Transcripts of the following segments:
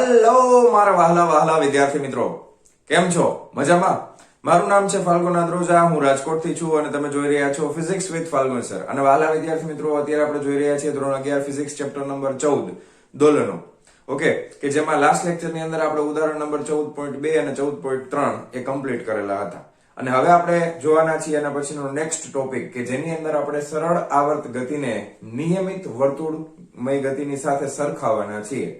Hello મારા વહાલા વહાલા વિદ્યાર્થી મિત્રો, કેમ છો? મજામાં? મારું નામ છે ફાલ્ગુન આદ્રોજા, હું રાજકોટથી છું અને તમે જોઈ રહ્યા છો ફિઝિક્સ વિથ ફાલ્ગુન સર. અને વહાલા વિદ્યાર્થી મિત્રો, અત્યારે આપણે જોઈ રહ્યા છીએ ધોરણ 11 ફિઝિક્સ ચેપ્ટર નંબર 14 દોલનો. ઓકે, કે જેમાં લાસ્ટ લેક્ચરની અંદર આપણે ઉદાહરણ નંબર 14.2 અને 14.3 એ કમ્પ્લીટ કરેલા હતા. અને હવે આપણે જોવાના છીએ એના પછીનો નેક્સ્ટ ટોપિક, કે જેની અંદર આપણે સરળ આવર્ત ગતિને નિયમિત વર્તુળમય ગતિની સાથે સરખાવવાના છીએ.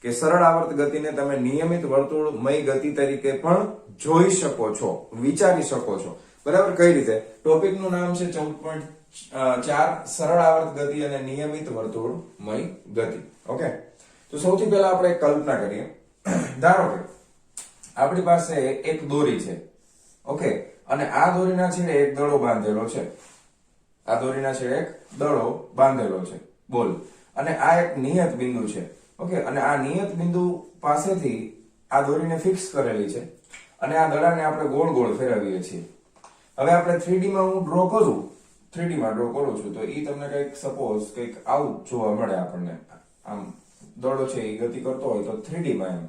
કે સરળ આવર્ત ગતિને તમે નિયમિત વર્તુળમય ગતિ તરીકે પણ જોઈ શકો છો, વિચારી શકો છો. બરાબર? કઈ રીતે? ટોપિકનું નામ છે 14.4 સરળ આવર્ત ગતિ અને નિયમિત વર્તુળમય ગતિ. ઓકે, તો સૌથી પહેલા આપણે એક કલ્પના કરીએ. ધારો કે આપણી પાસે એક દોરી છે. ઓકે, અને આ દોરીના છેડે એક દડો બાંધેલો છે. આ દોરીના છેડે એક દડો બાંધેલો છે, બોલ. અને આ એક નિયત બિંદુ છે. ઓકે, અને આ નિયત બિંદુ પાસેથી આ દોરીને ફિક્સ કરેલી છે અને આ દડાને આપણે ગોળ ગોળ ફેરવીએ છીએ. હવે આપણે 3D માં હું ડ્રો કરું, 3D માં ડ્રો કરું છું, તો ઈ તમને કંઈક સપોઝ કંઈક આવું જોવા મળે આપણને. આમ દડો છે એ ગતિ કરતો હોય તો 3D માં, એમ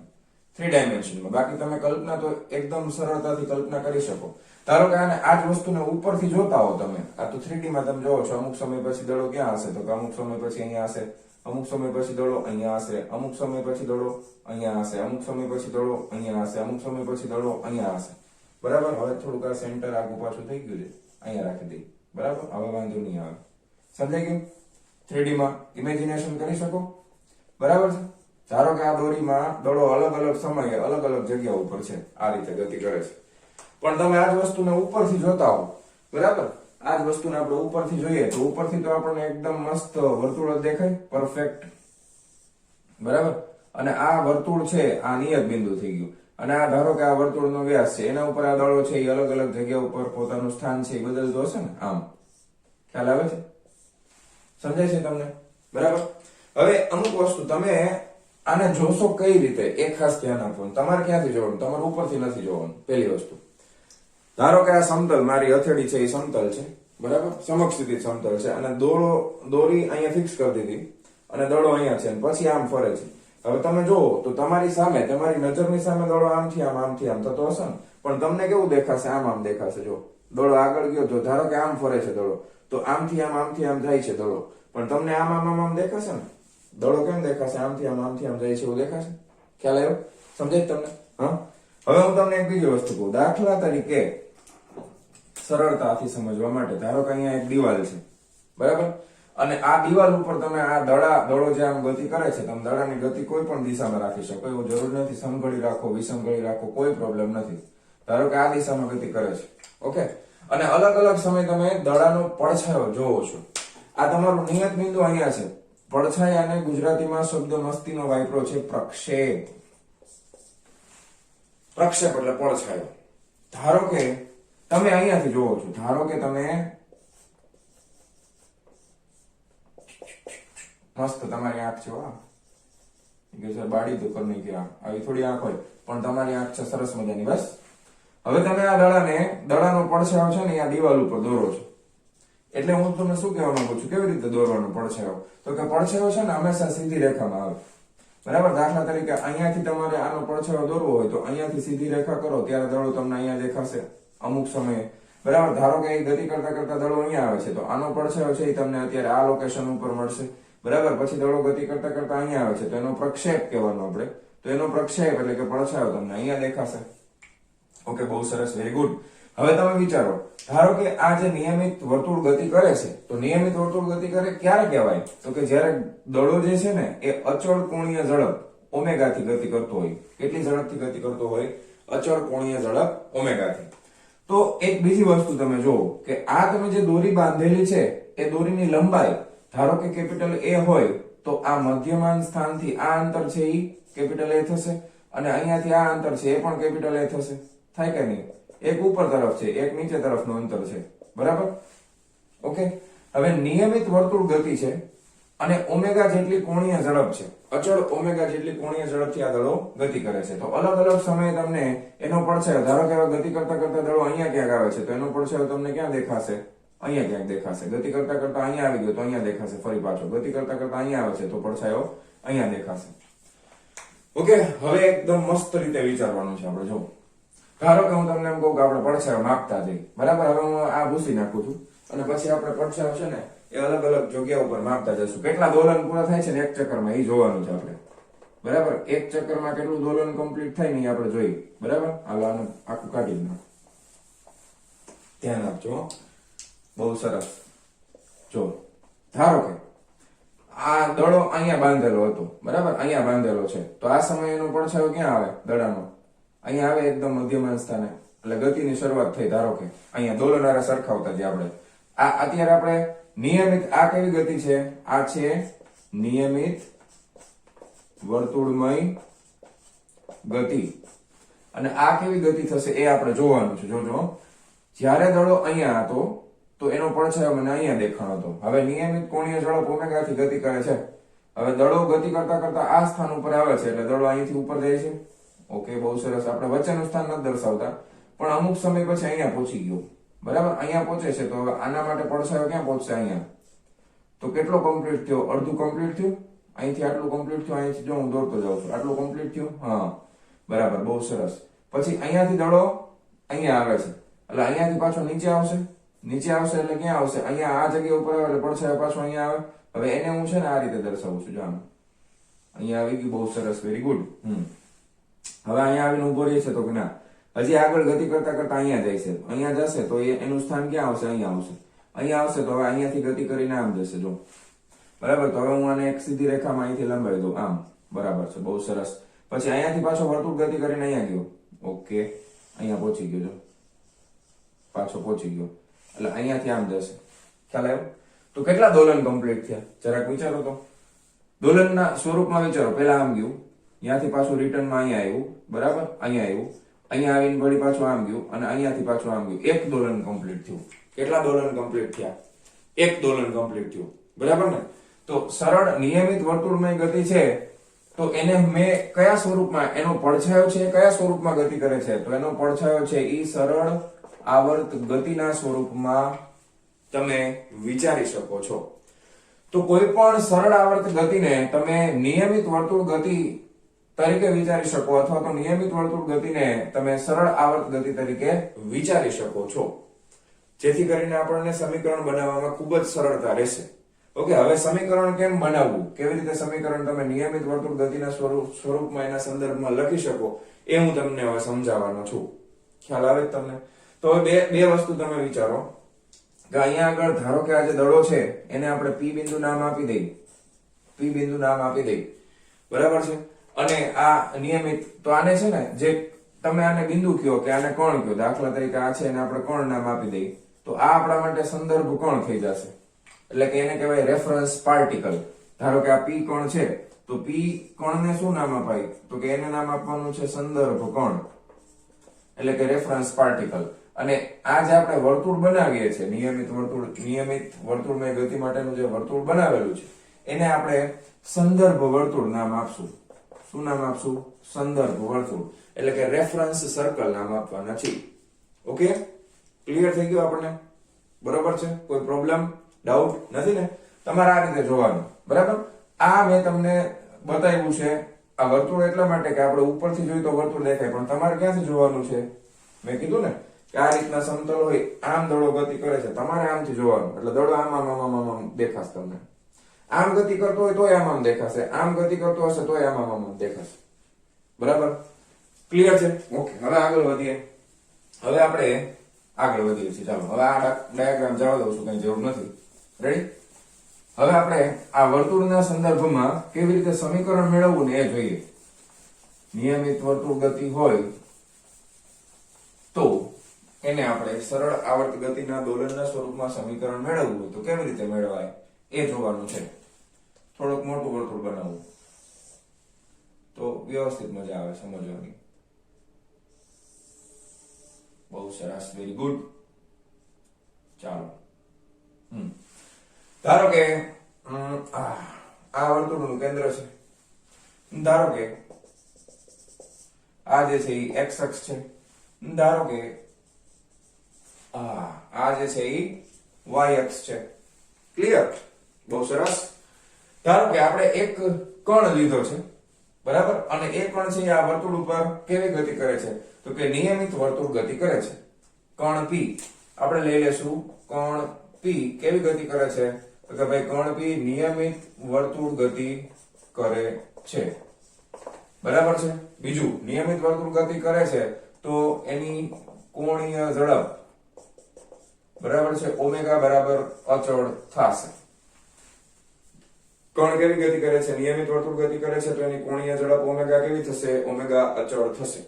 3 ડાયમેન્શનમાં. બાકી તમે કલ્પના તો એકદમ સરળતાથી કલ્પના કરી શકો. ધારો કે આને આ જ વસ્તુને ઉપરથી જોતા હો તમે, આ તો 3D માં તમે જોવો છો, અમુક સમય પછી દડો ક્યાં હશે, તો કે અમુક સમય પછી અહીંયા હશે, અમુક સમય પછી દડો અહીંયા હશે, અમુક સમય પછી દડો અહીંયા હશે, અમુક સમય પછી દડો અહીંયા હશે, અમુક સમય પછી દડો અહીંયા હશે. બરાબર? હવે થોડુંક આ સેન્ટર આગું પાછું થઈ ગયું છે, અહીંયા રાખી દઈએ. બરાબર? હવે વાંધો નહીં આવે. સમજાઈ ગયું? 3D માં ઇમેજિનેશન કરી શકો. બરાબર છે? ધારો કે આ દોરીમાં દડો અલગ અલગ સમયે અલગ અલગ જગ્યા ઉપર છે, આ રીતે ગતિ કરે છે. પણ તમે આ જ વસ્તુને ઉપરથી જોતા હો. બરાબર? આ જ વસ્તુને આપણે ઉપરથી જોઈએ તો ઉપરથી તો આપણને એકદમ મસ્ત વર્તુળ જ દેખાય, પરફેક્ટ. બરાબર? અને આ વર્તુળ છે, આ નિયત બિંદુ થઈ ગયું. અને આ ધારો કે આ વર્તુળનો વ્યાસ છે, એના ઉપર આ દડો છે એ અલગ અલગ જગ્યા ઉપર પોતાનું સ્થાન છે એ બદલતો હશે ને. આમ ખ્યાલ આવે છે? સમજાય છે તમને? બરાબર? હવે અમુક વસ્તુ તમે આને જોશો કઈ રીતે, એક ખાસ ધ્યાન આપવાનું. તમારે ક્યાંથી જોવાનું? તમારે ઉપરથી નથી જોવાનું. પહેલી વસ્તુ, ધારો કે આ સમતલ, મારી હથેળી છે એ સમતલ છે. બરાબર? સમક્ષ સ્થિતિ સમતલ છે અને દોરી અહીંયા ફિક્સ કરી દીધી અને દડો અહીંયા છે, પછી આમ ફરે છે. હવે તમે જોવો તો તમારી સામે, તમારી નજરની સામે દડો આમથી આમ, આમથી આમ થતો હશે ને, પણ તમને કેવું દેખાશે? આમ આમ દેખાશે. જો દડો આગળ ગયો, જો ધારો કે આમ ફરે છે દડો, તો આમથી આમ, આમથી આમ જાય છે દડો, પણ તમને આમ આમ આમ દેખાશે ને. દડો કેમ દેખાશે? આમથી આમ, આમથી આમ જાય છે એવું દેખાશે. ખ્યાલ આવ્યો? સમજાય તમને? હા. હવે હું તમને એક બીજી વસ્તુ કહું. દાખલા તરીકે સરળતાથી સમજવા માટે, ધારો કે અહીંયા એક દિવાલ છે. બરાબર? અને આ દિવાલ ઉપર તમે આ દડો જે આમ ગતિ કરે છે, તમે દડાની ગતિ કોઈ પણ દિશામાં રાખી શકો. એવું જરૂર નથી સમઘડી રાખો, વિષમઘડી રાખો, કોઈ પ્રોબ્લેમ નથી. ધારો કે આ દિશામાં ગતિ કરે છે. ઓકે, અને અલગ અલગ સમય તમે દડાનો પડછાયો જોવો છો. આ તમારું નિયત બિંદુ અહીંયા છે. પડછાયાને ગુજરાતીમાં શબ્દ મસ્તીનો વાપરો છે પ્રક્ષેપ. પ્રક્ષેપ એટલે પડછાયો. ધારો કે તમે અહીંયાથી જોવો છો, ધારો કે તમે મસ્ત તમારી આંખ છે, હા બાળી તો કર નહીં, આવી થોડી આંખ હોય પણ તમારી આંખ છે સરસ મજાની. બસ હવે તમે આ દડાનો પડછાયો છે ને આ દિવાલ ઉપર દોરો છો. એટલે હું તમને શું કહેવા માંગુ છું, કેવી રીતે દોરવાનો પડછાયો? તો કે પડછાયો છે ને હંમેશા સીધી રેખામાં આવે. બરાબર? દાખલા તરીકે અહીંયાથી તમારે આનો પડછાયો દોરવો હોય તો અહીંયાથી સીધી રેખા કરો, ત્યારે દડો તમને અહીંયા દેખાશે અમુક સમયે. બરાબર? ધારો કે ગતિ કરતા કરતા દડો અહીંયા આવે છે, તો આનો પડછાયો છે એ તમને અત્યારે આ લોકેશન ઉપર મળશે. બરાબર? પછી દડો ગતિ કરતા કરતા અહીંયા આવે છે, તો એનો પ્રક્ષેપ કહેવાનો આપણે. તો એનો પ્રક્ષેપ એટલે કે પડછાયો તમને અહીંયા દેખાશે. ઓકે, બહુ સરસ, વેરી ગુડ. હવે તમે વિચારો, ધારો કે આ જે નિયમિત વર્તુળ ગતિ કરે છે, તો નિયમિત વર્તુળ ગતિ કરે ક્યારે કહેવાય? તો કે જ્યારે દડો જે છે ને એ અચળ કોણીય ઝડપ ઓમેગાથી ગતિ કરતો હોય. કેટલી ઝડપથી ગતિ કરતો હોય? અચળ કોણીય ઝડપ ઓમેગાથી. તો એક બીજી વસ્તુ તમે જોવો કે આ તમે જે દોરી બાંધેલી છે એ દોરીની લંબાઈ ધારો કે કેપિટલ A હોય, તો આ મધ્યમાન સ્થાનથી આ અંતર છે એ કેપિટલ A થશે અને અહીંયાથી આ અંતર છે એ પણ કેપિટલ A થશે. થાય કે નહીં? એક ઉપર તરફ છે, એક નીચે તરફનું અંતર છે. બરાબર? ઓકે, હવે નિયમિત વર્તુળ ગતિ છે અને ઓમેગા જેટલી કોણીય ઝડપ છે, અચળ ઓમેગા જેટલી કોણીય ઝડપથી આ દડો ગતિ કરે છે. તો અલગ અલગ સમયે તમને એનો પડછાયો, ધારો કે ગતિ કરતા કરતા દડો અહીંયા ક્યાંક આવે છે, તો એનો પડછાયો તમને ક્યાં દેખાશે? અહીંયા ક્યાંક દેખાશે. ગતિ કરતા કરતા અહીંયા આવી ગયો તો અહીંયા દેખાશે. ફરી પાછો ગતિ કરતા કરતા અહીંયા આવે છે તો પડછાયો અહીંયા દેખાશે. ઓકે, હવે એકદમ મસ્ત રીતે વિચારવાનું છે આપણે. જો ધારો કે હું તમને એમ કહું કે આપણે પડછાયો માપતા જઈએ, બરાબર. હવે હું આ ભૂસી નાખું છું અને પછી આપણે પડછાયો છે ને એ અલગ અલગ જગ્યા ઉપર માપતા જશું. કેટલા દોલન પૂરા થાય છે ને એક ચક્કરમાં એ જોવાનું છે આપણે, બરાબર. એક ચક્કરમાં કેટલું દોલન કમ્પ્લીટ થાય ને એ આપણે જોઈએ, બરાબર. હાલો આનું આખું કાઢી નાખો, ધ્યાન આપજો. બહુ સરસ. જો ધારો કે આ દડો અહીંયા બાંધેલો હતો, બરાબર. અહીંયા બાંધેલો છે તો આ સમયે એનો પડછાયો ક્યાં આવે? દડાનો અહીંયા આવે, એકદમ મધ્યમાન સ્થાને. એટલે ગતિની શરૂઆત થઈ. ધારો કે અહીંયા દોલન હારે સરખાવતા જે આપણે આ અત્યારે આપણે નિયમિત, આ કેવી ગતિ છે? આ છે નિયમિત વર્તુળમય ગતિ. અને આ કેવી ગતિ થશે એ આપણે જોવાનું છે. જોજો, જ્યારે દડો અહીંયા હતો તો એનો પડછાયો મને અહીંયા દેખાણો હતો. હવે નિયમિત કોણીય ઝડપ ઓમેગાથી ગતિ કરે છે. હવે દડો ગતિ કરતા કરતા આ સ્થાન ઉપર આવે છે એટલે દડો અહીંથી ઉપર જાય છે. ઓકે, બહુ સરસ. આપણે વચ્ચેનું સ્થાન નથી દર્શાવતા, પણ અમુક સમય પછી અહીંયા પહોંચી ગયો, બરાબર. અહીંયા પહોંચે છે તો હવે આના માટે પડછાયો ક્યાં પહોંચશે? અહીંયા. તો કેટલો કમ્પ્લીટ થયો? અડધું કમ્પ્લીટ થયું. અહીંથી આટલું કમ્પ્લીટ થયું. અહીંથી જો હું દોરતો જાઉં છું, આટલું કમ્પ્લીટ થયું. હા, બરાબર, બહુ સરસ. પછી અહીંયાથી દડો અહીંયા આવે છે એટલે અહીંયાથી પાછો નીચે આવશે. નીચે આવશે એટલે ક્યાં આવશે? અહીંયા આ જગ્યા ઉપર આવે એટલે પડછાયો પાછો અહીંયા આવે. હવે એને હું છે ને આ રીતે દર્શાવું છું. જો આમ અહીંયા આવી ગયું. બહુ સરસ, વેરી ગુડ. હવે અહીંયા આવીને ઉભો રહી છે તો કે ના, હજી આગળ ગતિ કરતા કરતા અહીંયા જાય છે. અહીંયા જશે તો એનું સ્થાન ક્યાં આવશે? અહીંયા આવશે. અહીંયા આવશે તો હવે અહીંયાથી ગતિ કરીને આમ જશે. જો, બરાબર. તો હવે હું આને એક સીધી રેખામાં અહીંથી લંબાવી દઉં આમ, બરાબર છે. બહુ સરસ. પછી અહીંયાથી પાછો વર્તુળ ગતિ કરીને અહીંયા ગયો. ઓકે, અહીંયા પહોંચી ગયો. જો પાછો પહોંચી ગયો એટલે અહીંયાથી આમ જશે. ખ્યાલ આવ્યો? તો કેટલા દોલન કમ્પ્લીટ થયા? જરાક વિચારો તો. દોલનના સ્વરૂપમાં વિચારો. પેલા આમ ગયું, ત્યાંથી પાછું રિટર્નમાં અહીંયા આવ્યું, બરાબર. અહીંયા આવ્યું, અહીંયા આવીને વળી પાછું આમ ગયું અને અહીંયાથી પાછું આમ ગયું. એક દોલન કમ્પ્લીટ થયું. કેટલા દોલન કમ્પ્લીટ થયા? એક દોલન કમ્પ્લીટ થયું, બરાબર ને. તો સરળ નિયમિત વર્તુળમય ગતિ છે તો એને મેં કયા સ્વરૂપમાં, એનો પડછાયો છે કયા સ્વરૂપમાં ગતિ કરે છે? તો એનો પડછાયો છે એ સરળ આવર્ત ગતિના સ્વરૂપમાં તમે વિચારી શકો છો. તો કોઈ પણ સરળ આવર્ત ગતિને તમે નિયમિત વર્તુળ ગતિ તરીકે વિચારી શકો અથવા તો નિયમિત વર્તુળ ગતિને તમે સરળ આવર્ત ગતિ તરીકે વિચારી શકો છો, જેથી કરીને આપણને સમીકરણ બનાવવામાં ખૂબ જ સરળતા રહેશે. ઓકે, હવે સમીકરણ કેમ બનાવવું, કેવી રીતે સમીકરણ તમે નિયમિત વર્તુળ ગતિના સ્વરૂપમાં એના સંદર્ભમાં લખી શકો એ હું તમને હવે સમજાવવાનો છું. ખ્યાલ આવે તમને? તો હવે બે વસ્તુ તમે વિચારો કે અહીંયા આગળ ધારો કે આ જે દડો છે એને આપણે પી બિંદુ નામ આપી દઈએ. પી બિંદુ નામ આપી દઈએ, બરાબર છે. અને આ નિયમિત, તો આને છે ને જે તમે આને બિંદુ કયો કે આને કોણ કયો, દાખલા તરીકે આ છે એને આપણે કોણ નામ આપી દઈએ તો આ આપણા માટે સંદર્ભ કોણ થઈ જશે. એટલે કે એને કહેવાય રેફરન્સ પાર્ટિકલ. ધારો કે આ પી કોણ છે તો પી કોણને શું નામ અપાય? તો કે એને નામ આપવાનું છે સંદર્ભ કોણ, એટલે કે રેફરન્સ પાર્ટિકલ. અને આ જે આપણે વર્તુળ બનાવીએ છીએ, નિયમિત વર્તુળમય ગતિ માટેનું જે વર્તુળ બનાવેલું છે એને આપણે સંદર્ભ વર્તુળ નામ આપશું. શું નામ આપશું? સંદર્ભ વર્તુળ, એટલે કે રેફરન્સ સર્કલ નામ આપવાના છે. ઓકે, ક્લિયર થઈ ગયું આપણને? બરોબર છે? કોઈ પ્રોબ્લેમ, ડાઉટ નથી ને? તમારે આ રીતે જોવાનું, બરાબર. આ મેં તમને બતાવ્યું છે આ વર્તુળ એટલા માટે કે આપણે ઉપરથી જોઈએ તો વર્તુળ દેખાય, પણ તમારે ક્યાંથી જોવાનું છે? મેં કીધું ને કે આ રીતના સમતલ હોય, આમ દડો ગતિ કરે છે, તમારે આમથી જોવાનું. એટલે દડો આમ આમ આમ આમ આમ દેખાશે તમને. આમ ગતિ કરતો હોય તોય આમ આમ દેખાશે, આમ ગતિ કરતો હશે તોય આમ આમ આમ દેખાશે. બરાબર, ક્લિયર છે? ઓકે, હવે આગળ વધીએ. હવે આપણે આગળ વધીએ છીએ. ચાલો હવે આ ડાયાગ્રામ જવા દઉં છું, કઈ જરૂર નથી. રેડી? હવે આપણે આ વર્તુળના સંદર્ભમાં કેવી રીતે સમીકરણ મેળવવું ને એ જોઈએ. નિયમિત વર્તુળ ગતિ હોય તો એને આપણે સરળ આવર્ત ગતિના દોલનના સ્વરૂપમાં સમીકરણ મેળવવું હોય તો કેવી રીતે મેળવાય એ જોવાનું છે. થોડુંક મોટું વર્તુળ બનાવવું તો વ્યવસ્થિત મજા આવે સમજવાની. બહુ સરસ, વેરી ગુડ. ચાલો, ધારો કે આ વર્તુળનું કેન્દ્ર છે. ધારો કે આ જે છે એ x અક્ષ છે. ધારો કે આ જે છે એ y અક્ષ છે. ક્લિયર? બહુ સરસ. ધારો કે આપણે એક કણ લીધો છે, બરાબર, અને એ કણ છે આ વર્તુળ ઉપર કેવી ગતિ કરે છે? તો કે નિયમિત વર્તુળ ગતિ કરે છે. કણ P આપણે લઈ લેશું, કણ P કેવી ગતિ કરે છે? તો કે ભાઈ કણ P નિયમિત વર્તુળ ગતિ કરે છે. બરાબર છે. બીજું, નિયમિત વર્તુળ ગતિ કરે છે તો એની કોણીય ઝડપ બરાબર છે ઓમેગા બરાબર અચળ થશે. કણ કેવી ગતિ કરે છે? નિયમિત વર્તુળ ગતિ કરે છે તો એની કોણીય ઝડપ ઓમેગા કેવી થશે? ઓમેગા અચળ થશે.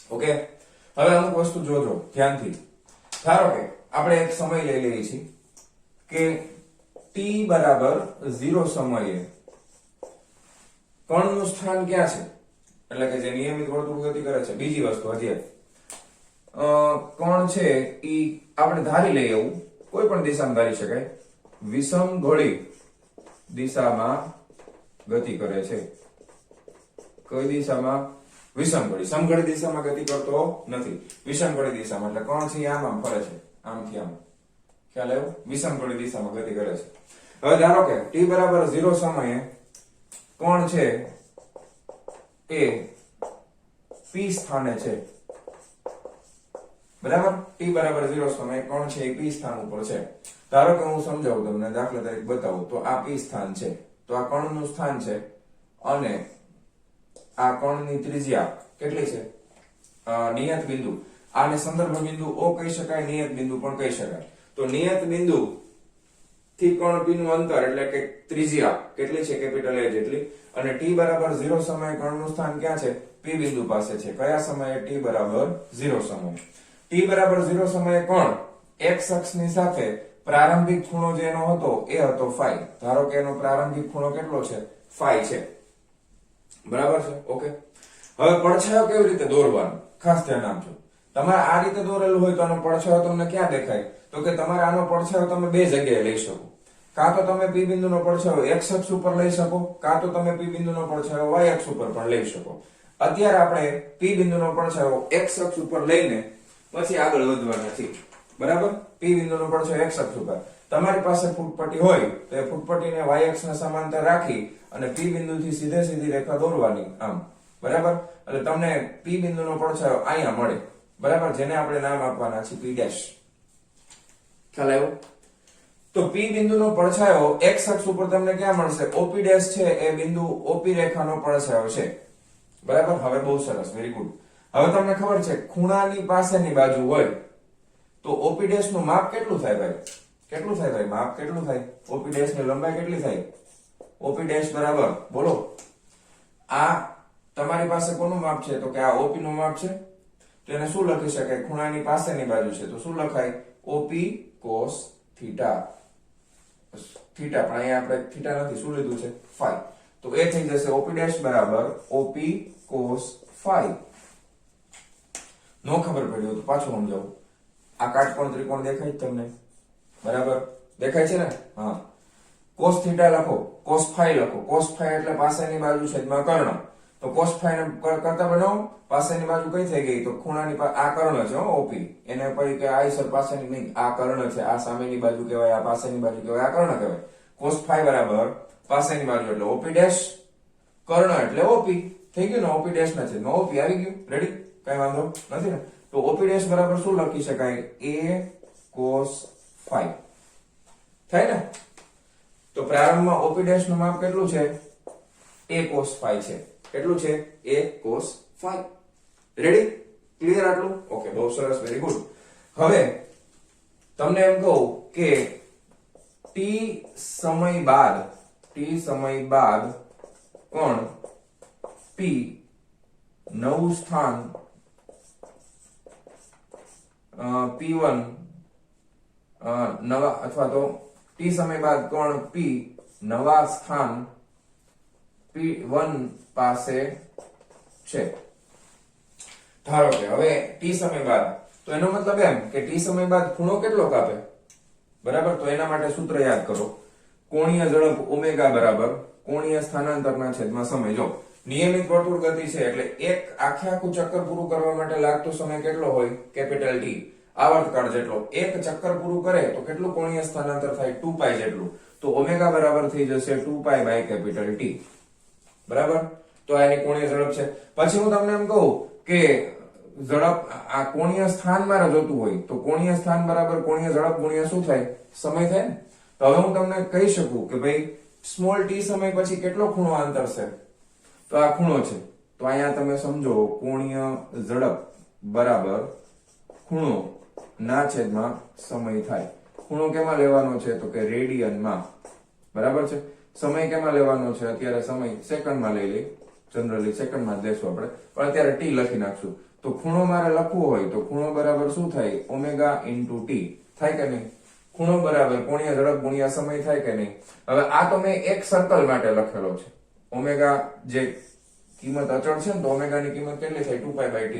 ઓકે, હવે અમુક વસ્તુ જોજો ધ્યાનથી. ધારો કે આપણે એક સમય લઈ લઈએ છીએ કે t બરાબર 0 સમયે કણનું સ્થાન ક્યાં છે? એટલે કે જે નિયમિત વર્તુળ ગતિ કરે છે. બીજી વસ્તુ હજી કણ છે ઈ આપણે ધારી લઈએ, એવું કોઈ પણ દિશામાં ધારી શકાય, વિષમ ઘોળી દિશામાં ગતિ કરે છે. કઈ દિશામાં? વિષમ ઘોળી. સમઘોળી દિશામાં ગતિ કરતો નથી, વિષમ ઘોળી દિશામાં. એટલે કણ છે આમ આમ ફરે છે, આમથી આમ. ખ્યાલ આવ્યો? વિષમ ઘોળી દિશામાં ગતિ કરે છે. હવે ધારો કે t બરાબર 0 સમયે કણ છે એ p સ્થાને છે. બરાબર, t બરાબર 0 સમયે કણ છે એ p સ્થાન ઉપર છે. ધારો કે હું સમજાવું તમને, દાખલા તરીકે બતાવું તો આ p સ્થાન છે, તો આ કણનું સ્થાન છે અને આ કણની ત્રિજ્યા કેટલી છે? નિયત બિંદુ. આને સંદર્ભ બિંદુ O કહી શકાય, નિયત બિંદુ પણ કહી શકાય. તો નિયત બિંદુ થી કણ P નું અંતર એટલે કે ત્રિજ્યા કેટલી છે? કેપિટલ A જેટલી. અને t બરાબર 0 સમયે કણનું સ્થાન ક્યાં છે? P બિંદુ પાસે છે. કયા સમયે? t બરાબર 0 સમયે. t બરાબર 0 સમયે કણ x અક્ષની સાથે પ્રારંભિક ખૂણો જે એનો હતો એ હતો phi. ધારો કે એનો પ્રારંભિક ખૂણો કેટલો છે? phi છે. બરાબર છે. ઓકે, હવે પડછાયો કેવી રીતે દોરવાનો ખાસ ધ્યાન આપજો. તમારે આ રીતે દોરેલું હોય તો આનો પડછાયો તમને ક્યાં દેખાય? તો કે તમારે આનો પડછાયો તમે બે જગ્યાએ લઈ શકો. કાં તો તમે P બિંદુનો પડછાયો x અક્ષ ઉપર લઈ શકો, કાં તો તમે P બિંદુનો પડછાયો y અક્ષ ઉપર પણ લઈ શકો. અત્યારે આપણે P બિંદુનો પડછાયો x અક્ષ ઉપર લઈને પછી આગળ વધવાના છીએ. બરાબર, P બિંદુનો પડછાયો x અક્ષ ઉપર. તમારી પાસે ફૂટપટ્ટી હોય તો એ ફૂટપટ્ટીને y અક્ષના સમાંતર રાખી અને P બિંદુથી સીધે સીધી રેખા દોરવાની આમ. બરાબર, એટલે તમને P બિંદુનો પડછાયો અહીંયા મળે. બરાબર, જેને આપણે નામ આપવાના છે P ડેશ. ખ્યાલ આવ્યો? તો P બિંદુનો પડછાયો x અક્ષ ઉપર તમને ક્યાં મળશે? OP ડેશ છે એ બિંદુ OP રેખાનો પડછાયો છે. બરાબર, હવે બહુ સરસ, વેરી ગુડ. હવે તમને ખબર છે ખૂણાની પાસેની બાજુ હોય તો OP ડેશ નું માપ કેટલું થાય ભાઈ? કેટલું થાય ભાઈ? માપ કેટલું થાય? OP ડેશ ની લંબાઈ કેટલી થાય? OP ડેશ બરાબર, બોલો. આ તમારી પાસે કોનું માપ છે? તો કે આ OP નું માપ છે. તો એને શું લખી શકાય? ખૂણાની પાસેની બાજુ છે તો શું લખાય? OP cos theta. થીટા પણ અહીંયા આપણે થીટા નથી, શું લીધું છે? phi. તો એ થઈ જશે OP ડેશ બરાબર OP cos phi. નો ખબર પડી તો પાછું સમજાવું. આ કાટકોણ ત્રિકોણ દેખાય છે તમને? બરાબર, દેખાય છે ને? હા. cos થીટા લખો, cos phi લખો. cos phi એટલે પાસેની બાજુ છેદમાં કર્ણ. તો cos phi ને કરતા બનાવો, પાસેની બાજુ કઈ થઈ ગઈ? તો ખૂણાની આ કર્ણ છે OP. એને પછી કે આ સર પાસેની નહીં, આ કર્ણ છે. આ સામેની બાજુ કહેવાય, આ પાસેની બાજુ કહેવાય, આ કર્ણ કહેવાય. cos phi બરાબર પાસેની બાજુ એટલે OP ડેશ, કર્ણ એટલે OP. થઈ ગયું ને? OP ડેશ ના છેદમાં OP આવી ગયું. રેડી? કઈ વાંધો નથી ને? તો OP ડેશ બરાબર શું લખી શકાય? A cos phi. થાય ને? તો પ્રારંભમાં OP ડેશ નું માપ કેટલું છે? A cos phi છે. કેટલું છે? A cos phi. Ready? Clear આટલું? ઓકે, બહુ સરસ, વેરી ગુડ. હવે તમને એમ કહું કે t સમય બાદ કોણ P નવું સ્થાન P1 નવા અથવા તો t સમય બાદ કોણ P નવા સ્થાન P1 પાસે છે. ધારો કે હવે t સમય બાદ, તો એનો મતલબ એમ કે t સમય બાદ ખૂણો કેટલો કાપે? બરાબર, તો એના માટે સૂત્ર યાદ કરો. કોણીય ઝડપ ઓમેગા બરાબર કોણીય સ્થાનાંતરના છેદમાં સમય. જો નિયમિત વર્તુળ ગતિ છે એટલે એક આખું ચક્કર પૂરું કરવા માટે લાગતો સમય કેટલો હોય? Capital T. આવર્તકાળ જેટલો. એક ચક્કર પૂરું કરે તો કેટલું કોણીય સ્થાનાંતર થાય? 2π જેટલું. તો ઓમેગા બરાબર થઈ જશે 2π બાય કેપિટલ T. બરાબર, તો આ એની કોણીય ઝડપ છે. પછી હું તમને એમ કહું કે ઝડપ આ કોણીય સ્થાન મારે જોતું હોય તો કોણીય સ્થાન બરાબર કોણીય ઝડપ ગુણ્યા શું થાય? સમય થાય ને. તો હવે હું તમને કહી શકું કે ભાઈ સ્મોલ t સમય પછી કેટલો ખૂણો અંતર છે? તો આ ખૂણો છે. તો અહીંયા તમે સમજો કોણીય ઝડપ બરાબર ખૂણો ના છેદમાં સમય થાય. ખૂણો કેમાં લેવાનો છે? તો કે રેડિયનમાં. બરાબર છે. સમય કેમાં લેવાનો છે? અત્યારે સમય સેકન્ડમાં લઈ લઈ, જનરલી સેકન્ડમાં જ લેશું આપણે, પણ અત્યારે t લખી નાખશું. તો ખૂણો મારે લખવો હોય તો ખૂણો બરાબર શું થાય? ઓમેગા ઇન્ટુ t થાય કે નહીં? ખૂણો બરાબર કોણીય ઝડપ ગુણ્યા સમય થાય કે નહીં? હવે આ તો મેં એક સર્કલ માટે લખેલો છે. ઓમેગા જે કિંમત અચળ છે ને, તો ઓમેગા ની કિંમત કેટલી થાય? 2π/t.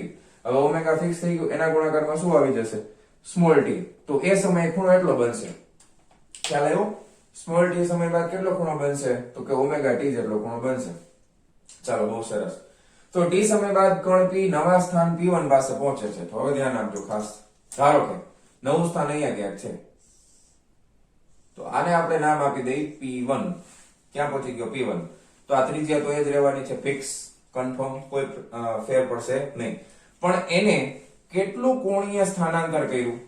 હવે ઓમેગા ફિક્સ થઈ ગયું, એના ગુણાકારમાં શું આવી જશે? Small t. તો એ સમયે ખૂણો એટલો બનશે. ખ્યાલ આવ્યો? સ્મોલ t સમય બાદ કેટલો ખૂણો બનશે? તો કે ઓમેગા t જેટલો ખૂણો બનશે. ચાલો, બહુ સરસ. તો t સમય બાદ કણ p નવા સ્થાન p1 પાસે પહોંચે છે. તો હવે ધ્યાન આપજો ખાસ. ધારો કે નવું સ્થાન અહીંયા ક્યાંક છે, તો આને આપણે નામ આપી દઈએ p1. ક્યાં પહોંચી ગયો? p1. તો આ ત્રિજ્યા તો એ જ રહેવાની છે, ફિક્સ, કન્ફર્મ, કોઈ ફેર પડશે નહીં. પણ એને કેટલું કોણીય સ્થાનાંતર કર્યું?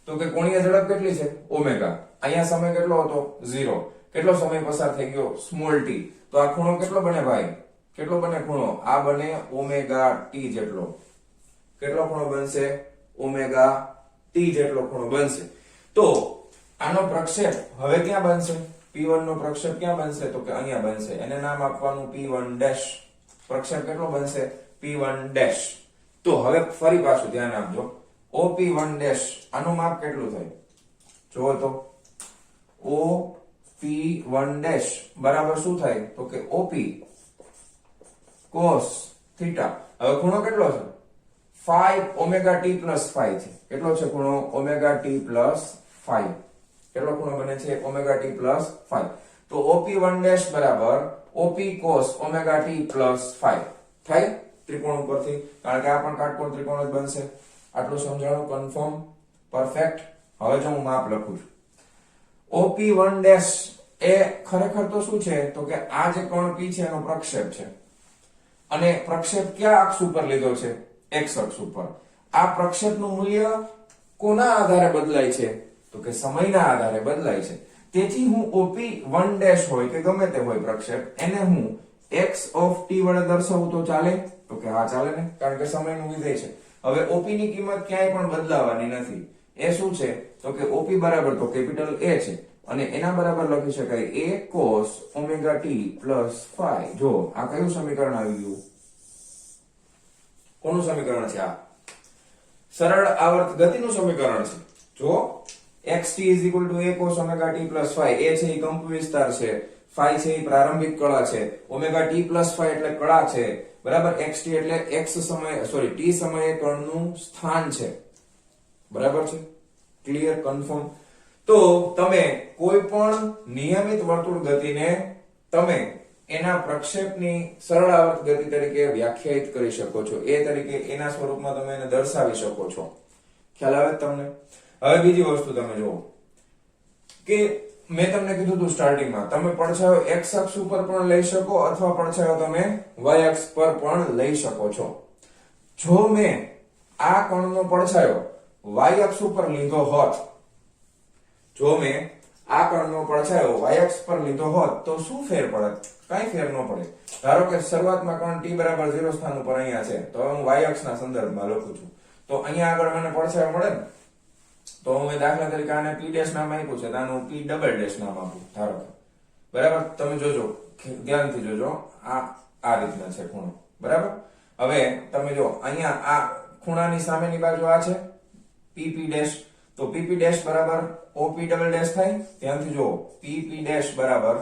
તો કે કોણીય ઝડપ કેટલી છે? ઓમેગા. અહીંયા સમય કેટલો હતો? 0. કેટલો સમય પસાર થઈ ગયો? Small t. તો આ ખૂણો કેટલો બને ભાઈ? કેટલો બને ખૂણો? આ બને ઓમેગા t જેટલો. કેટલો ખૂણો બનશે? ઓમેગા t જેટલો ખૂણો બનશે. તો આનો પ્રક્ષેપ હવે ક્યાં બનશે? p1 નો પ્રક્ષેપ ક્યાં બનશે? તો કે અહીંયા બનશે. એને નામ આપવાનું p1 પ્રક્ષેપ કેટલો બનશે? p1. તો હવે ફરી પાછું ધ્યાન આપજો. op1 આનું માપ કેટલું થાય? જુઓ તો op1 બરાબર શું થાય? તો કે op cos થીટા. હવે ખૂણો કેટલો છે? 5 ઓમેગા t પ્લસ 5 છે. કેટલો છે ખૂણો? Omega t plus 5. કેટલો ખૂણો બને છે? Omega t plus 5. તો op1 બરાબર op cos omega t plus 5 થાય ત્રિકોણ ઉપરથી, કારણ કે આ પણ કાટકોણ ત્રિકોણ જ બનશે. આટલું સમજાણું? કન્ફર્મ? પરફેક્ટ. હવે જો હું માપ લખું છું, op1 એ ખરેખર તો શું છે? તો કે આ જે કોણ p છે એનો પ્રક્ષેપ છે. અને પ્રક્ષેપ કયા અક્ષ ઉપર લીધો છે? x અક્ષ ઉપર. આ પ્રક્ષેપનું મૂલ્ય કોના આધારે બદલાય છે? તો કે સમયના આધારે બદલાય છે. તેથી હું op1 હોય કે ગમે તે હોય પ્રક્ષેપ, એને હું x of t વડે દર્શાવું તો ચાલે? તો કે હા ચાલે ને, કારણ કે સમયનું વિધેય છે. હવે op ની કિંમત ક્યાંય પણ બદલાવાની નથી. એ શું છે? તો કે op બરાબર તો કેપિટલ A છે, અને એના બરાબર લખી શકાય a cos omega t plus 5. જો આ કયું સમીકરણ આવી ગયું? કોનું સમીકરણ છે? આ સરળ આવર્ત ગતિનું સમીકરણ છે. જો xt a cos omega t plus 5, a છે એ કંપ વિસ્તાર છે, phi છે એ પ્રારંભિક કળા છે, ઓમેગા t પ્લસ 5 એટલે કળા છે, બરાબર. xt એટલે x સમય સોરી t સમયે કણનું સ્થાન છે. બરાબર છે? ક્લિયર? કન્ફર્મ? તો તમે કોઈ પણ નિયમિત વર્તુળ ગતિને તમે એના પ્રક્ષેપની સરળ આવર્ત ગતિ તરીકે વ્યાખ્યાયિત કરી શકો છો. એ તરીકે એના સ્વરૂપમાં તમે એને દર્શાવી શકો છો. ખ્યાલ આવે તમને? હવે બીજી વસ્તુ તમે જુઓ કે મેં તમને કીધું હતું સ્ટાર્ટિંગમાં, તમે પડછાયો x અક્ષ ઉપર પણ લઈ શકો અથવા પડછાયો તમે y અક્ષ પર પણ લઈ શકો છો. જો મેં આ કણનો પડછાયો y અક્ષ ઉપર લીધો હોત, જો મેં આ કણનો પડછાયો y અક્ષ પર લીધો હોત તો શું ફેર પડત? કઈ ફેર ન પડે. ધારો કે શરૂઆતમાં કણ t બરાબર 0 સ્થાન ઉપર અહીંયા છે, તો હું y અક્ષના સંદર્ભમાં લખું છું. તો અહીંયા આગળ મને પડછાયો મળે ને, તો હું દાખલા તરીકે આને p' નામ આપ્યું છે, તો આનું p ડબલ ડેશ નામ આપું ધારો કે. બરાબર? તમે જોજો, ધ્યાનથી જોજો, આ રીતના છે ખૂણો. બરાબર? હવે તમે જો અહીંયા આ ખૂણાની સામેની બાજુ આ છે pp', તો pp' બરાબર op ડબલ ડેશ થાય. ધ્યાનથી જો, pp' બરાબર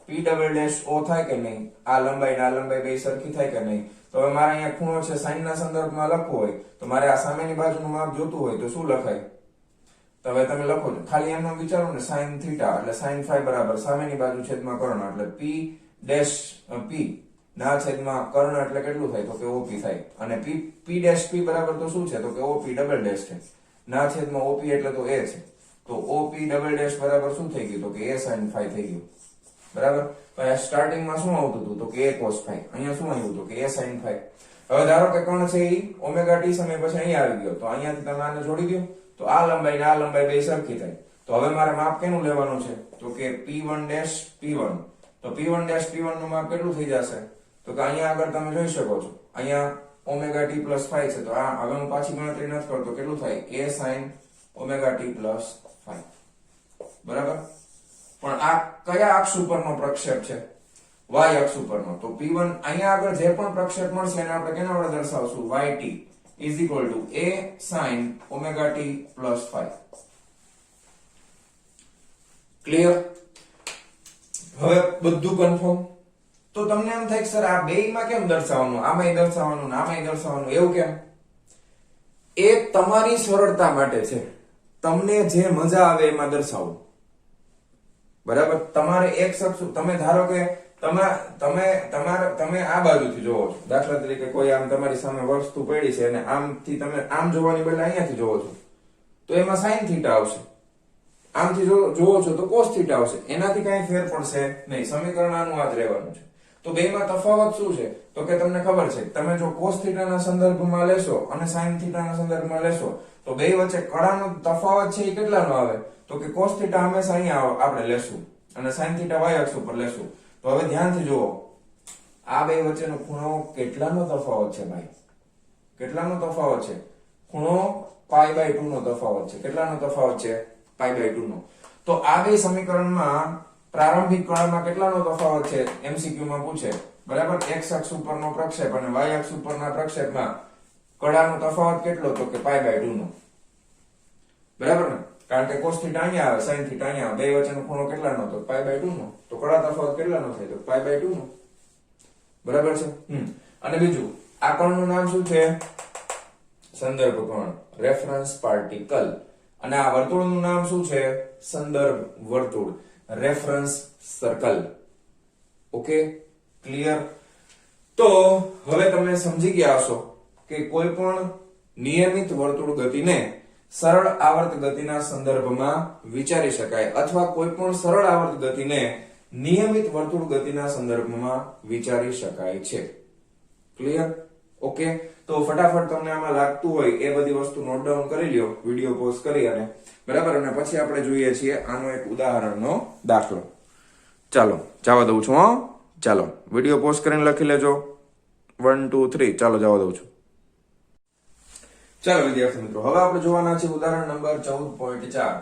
p ડબલ ડેશ o થાય કે નહીં? આ લંબાઈ ના લંબાઈ બે સરખી થાય કે નહીં? તો હવે મારે અહીંયા ખૂણો છે, સાઈન ના સંદર્ભમાં લખવો હોય તો મારે આ સામેની બાજુનું માપ જોતું હોય તો શું લખાય? તો હવે તમે લખો છો, ખાલી એમનો વિચારો ને, sin થીટા એટલે sin phi બરાબર સામેની બાજુ છેદમાં કર્ણ એટલે p' ના છેદમાં કર્ણ એટલે કેટલું થાય? તો કે op થાય. અને p' બરાબર તો શું છે? તો કે op ડબલ ડેશ છે. ના છેદમાં op એટલે તો a છે, તો op ડબલ ડેશ બરાબર શું થઈ ગયું? તો કે a sin phi થઈ ગયું. બરાબર. તો સ્ટાર્ટિંગમાં શું આવતું હતું તો કે a cos phi, અહીંયા શું આવ્યું તો કે a sin phi. હવે ધારો કે કોણ છે ઈ ઓમેગા t સમય પછી અહીંયા આવી ગયો, તો અહીંયાથી તમે આને જોડી દો તો આ લંબાઈ ને આ લંબાઈ બે સરખી થાય. તો હવે મારે માપ કેનું લેવાનું છે તો કે p1 dash p1. તો p1 dash p1 નું માપ કેટલું થઈ જશે તો કે અહીંયા આગળ તમે જોઈ શકો છો, અહીંયા ઓમેગા t પ્લસ phi છે, તો આ હવે હું પાછી ગણતરી નથી કરતો, કેટલું થાય a sin omega t plus phi. બરાબર. પણ આ કયા અક્ષ ઉપરનો પ્રક્ષેપ છે y અક્ષ ઉપરનો. તો p1 અહીંયા આગળ જે પણ પ્રક્ષેપ મળશે એને આપણે કેના વડે દર્શાવશું yt is equal to a sin omega t plus phi. Clear. હવે બધું કન્ફર્મ. તો તમને એમ થાય કે સર આ બેયમાં કેમ દર્શાવવાનું, આમાંય દર્શાવવાનું ને આમાંય દર્શાવવાનું, એવું કેમ? એ તમારી સરળતા માટે છે, તમને જે મજા આવે એમાં દર્શાવો. બરાબર. તમારે એક શખ્સ, તમે ધારો કે તમે આ બાજુથી જોવો છો, દાખલા તરીકે કોઈ આમ તમારી સામે વસ્તુ પડી છે અને આમથી તમે આમ જોવાની બદલે અહીંયાથી જોવો છો, તો એમાં sin થીટા આવશે. આમથી જોવો છો તો cos થીટા આવશે. એનાથી કઈ ફેર પડશે નહીં, સમીકરણ આનું આ જ રહેવાનું છે. તો બેમાં તફાવત શું છે તો કે તમને ખબર છે, તમે જો cos થીટાના સંદર્ભમાં લેશો અને sin થીટાના સંદર્ભમાં લેશો તો બે વચ્ચે કળાનો તફાવત છે એ કેટલાનો આવે તો કે cos થીટા હંમેશા અહીંયા આપણે લેશું અને sin થીટા y અક્ષ ઉપર લેશું. તો હવે ધ્યાનથી જુઓ, આ બે વચ્ચેનો ખૂણો કેટલાનો તફાવત છે ભાઈ? કેટલાનો તફાવત છે? ખૂણો π/2 નો તફાવત છે. કેટલાનો તફાવત છે? π/2 નો. તો આ બે સમીકરણમાં પ્રારંભિક કળામાં કેટલાનો તફાવત છે MCQ માં પૂછે. બરાબર. x અક્ષ ઉપરનો પ્રક્ષેપ અને y અક્ષ ઉપરના પ્રક્ષેપમાં કળાનો તફાવત કેટલો તો કે π/2 નો. બરાબર ને? કારણ કે cos થીટા અહીંયા આવે, sin થીટા અહીંયા આવે, બે વચ્ચેનો ખૂણો કેટલાનો તો π/2 નો. તો કળા તફાવત કેટલાનો થાય તો π/2 નો. બરાબર છે. અને બીજું, આ કણનું નામ શું છે? સંદર્ભ કણ, રેફરન્સ પાર્ટિકલ. અને આ વર્તુળનું નામ શું છે? સંદર્ભ વર્તુળ, રેફરન્સ સર્કલ. Okay, clear. તો હવે તમે સમજી ગયા હશો કે કોઈ પણ નિયમિત વર્તુળ ગતિને સરળ આવર્ત ગતિના સંદર્ભમાં વિચારી શકાય અથવા કોઈ પણ સરળ આવર્ત ગતિને નિયમિત વર્તુળ ગતિના સંદર્ભમાં વિચારી શકાય છે. ક્લિયર. ઓકે. તો ફટાફટ તમને આમાં લાગતું હોય એ બધી વસ્તુ નોટ ડાઉન કરી લ્યો, વિડિયો પોઝ કરી અને બરાબર. અને પછી આપણે જોઈએ છીએ આનો એક ઉદાહરણનો દાખલો. ચાલો જવા દઉં છું. ચાલો વિડિયો પોઝ કરીને લખી લેજો. 1 2 3 ચાલો જવા દઉં છું. ચાલો વિદ્યાર્થી મિત્રો, હવે આપણે જોવાના છે ઉદાહરણ નંબર 14.4.